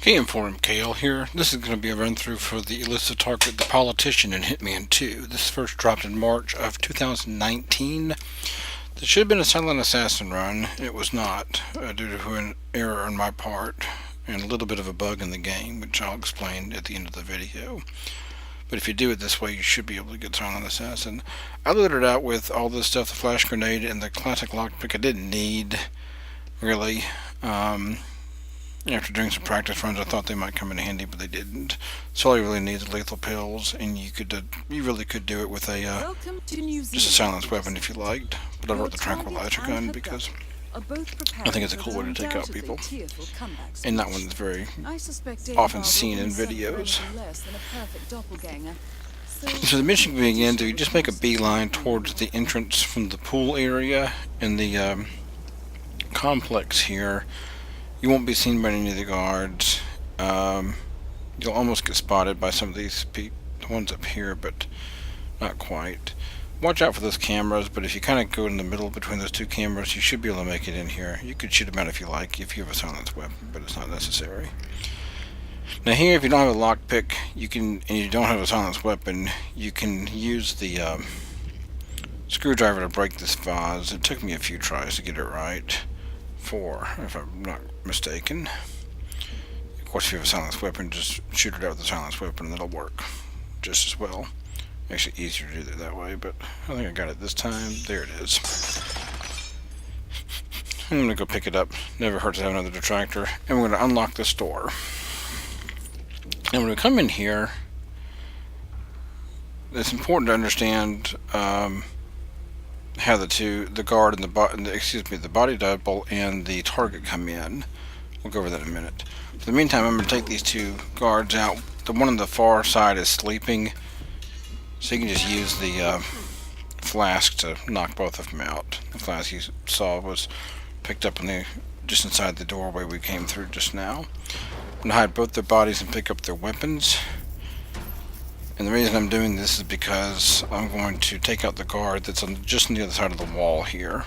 KM4M Kale here. This is going to be a run through for the Elusive target, the politician in Hitman 2. This first dropped in March of 2019. This should have been a silent assassin run. It was not, due to an error on my part and a little bit of a bug in the game, which I'll explain at the end of the video. But if you do it this way, you should be able to get silent assassin. I loaded out with all this stuff, the flash grenade and the classic lockpick I didn't need, really. After doing some practice runs, I thought they might come in handy, but they didn't. So all you really need is lethal pills, and you really could do it with a just a silenced weapon if you liked. But I wrote the tranquilizer gun because I think it's a cool way to take out people, and that one's very often seen in videos. So the mission begins. You just make a beeline towards the entrance from the pool area in the complex here. You won't be seen by any of the guards. You'll almost get spotted by some of these the ones up here, but not quite. Watch out for those cameras, but if you kind of go in the middle between those two cameras, you should be able to make it in here. You could shoot them out if you like, if you have a silenced weapon, but it's not necessary. Now here, if you don't have a lockpick, and you don't have a silenced weapon, you can use the screwdriver to break this vase. It took me a few tries to get it right. 4, if I'm not mistaken. Of course, if you have a silenced weapon, just shoot it out with a silenced weapon and it'll work just as well. Actually easier to do it that way, but I think I got it this time. There it is. I'm going to go pick it up. Never hurts to have another detractor. And we're going to unlock this door. And when we come in here, it's important to understand how the guard and the body double and the target come in. We'll go over that in a minute. For the meantime, I'm going to take these two guards out. The one on the far side is sleeping, so you can just use the flask to knock both of them out. The flask you saw was picked up just inside the doorway we came through just now. I'm going to hide both their bodies and pick up their weapons. And the reason I'm doing this is because I'm going to take out the guard that's just on the other side of the wall here.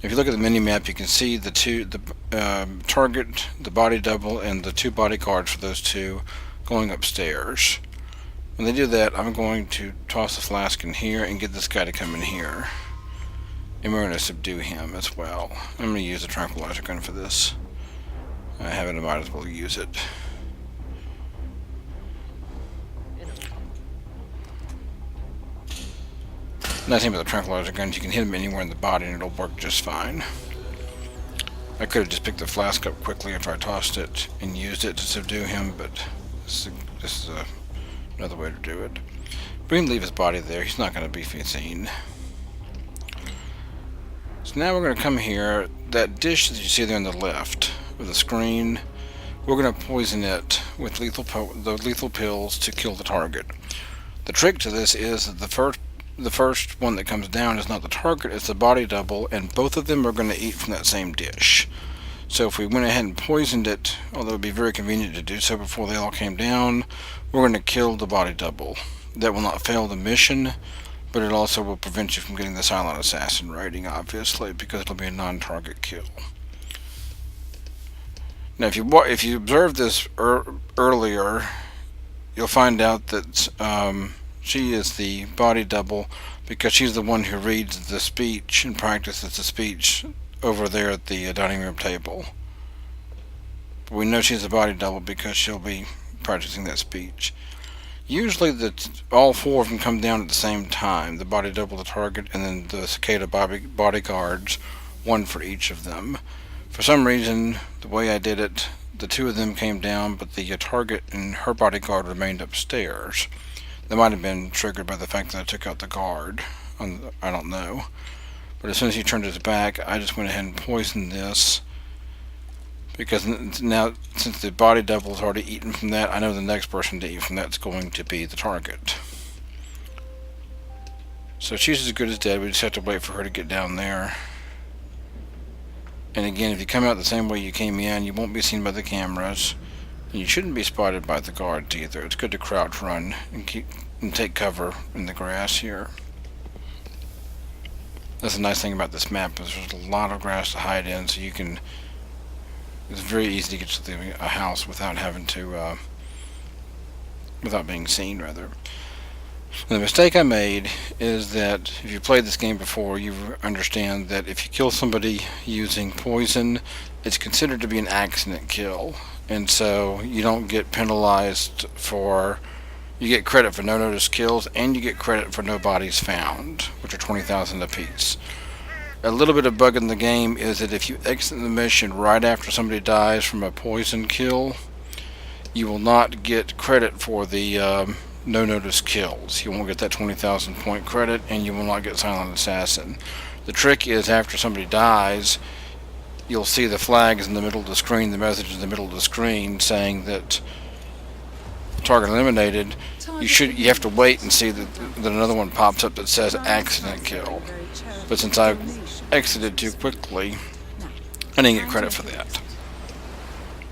If you look at the mini-map, you can see the target, the body double, and the two bodyguards for those two going upstairs. When they do that, I'm going to toss the flask in here and get this guy to come in here. And we're going to subdue him as well. I'm going to use the tranquilizer gun for this. I have it, I might as well use it. Nice thing about the tranquilizer guns, you can hit them anywhere in the body and it'll work just fine. I could have just picked the flask up quickly after I tossed it and used it to subdue him, but this is another way to do it. We can leave his body there, he's not going to be seen. So now we're going to come here, that dish that you see there on the left of the screen, we're going to poison it with the lethal pills to kill the target. The trick to this is that the first one that comes down is not the target, it's the body double, and both of them are going to eat from that same dish. So if we went ahead and poisoned it, although it would be very convenient to do so before they all came down, we're going to kill the body double. That will not fail the mission, but it also will prevent you from getting the silent assassin rating, obviously, because it'll be a non-target kill. Now if you observed this earlier, you'll find out that she is the body double because she's the one who reads the speech and practices the speech over there at the dining room table. But we know she's the body double because she'll be practicing that speech. Usually all 4 of them come down at the same time, the body double, the target, and then the cicada bodyguards, 1 for each of them. For some reason, the way I did it, the 2 of them came down, but the target and her bodyguard remained upstairs. That might have been triggered by the fact that I took out the guard. I don't know. But as soon as he turned his back, I just went ahead and poisoned this. Because now, since the body double has already eaten from that, I know the next person to eat from that is going to be the target. So she's as good as dead. We just have to wait for her to get down there. And again, if you come out the same way you came in, you won't be seen by the cameras. You shouldn't be spotted by the guards either. It's good to crouch run and take cover in the grass here. That's the nice thing about this map, is there's a lot of grass to hide in, so you can It's very easy to get to a house without having to, without being seen, rather. The mistake I made is that if you played this game before, you understand that if you kill somebody using poison, it's considered to be an accident kill, and so you don't get penalized for. You get credit for no notice kills, and you get credit for no bodies found, which are 20,000 apiece. A little bit of bug in the game is that if you exit the mission right after somebody dies from a poison kill, you will not get credit for the no notice kills. You won't get that 20,000 point credit, and you will not get Silent Assassin. The trick is after somebody dies, you'll see the flags in the middle of the screen, the message in the middle of the screen saying that target eliminated. You have to wait and see that another one pops up that says accident kill. But since I exited too quickly, I didn't get credit for that.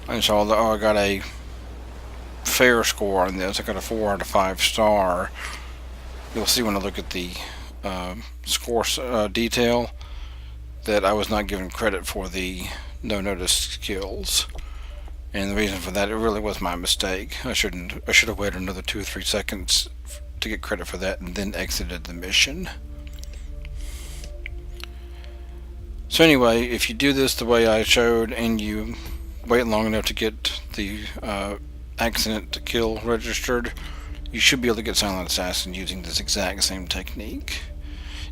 And so although I got a fair score on this, I got a 4 out of 5 star. You'll see when I look at the score detail that I was not given credit for the no notice kills. And the reason for that, it really was my mistake. I should have waited another 2 or 3 seconds to get credit for that and then exited the mission. So anyway, if you do this the way I showed and you wait long enough to get the accident to kill registered, you should be able to get Silent Assassin using this exact same technique.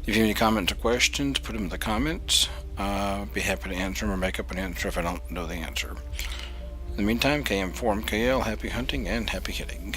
If you have any comments or questions, put them in the comments. I'll be happy to answer them or make up an answer if I don't know the answer. In the meantime, KM4MKL, happy hunting and happy hitting.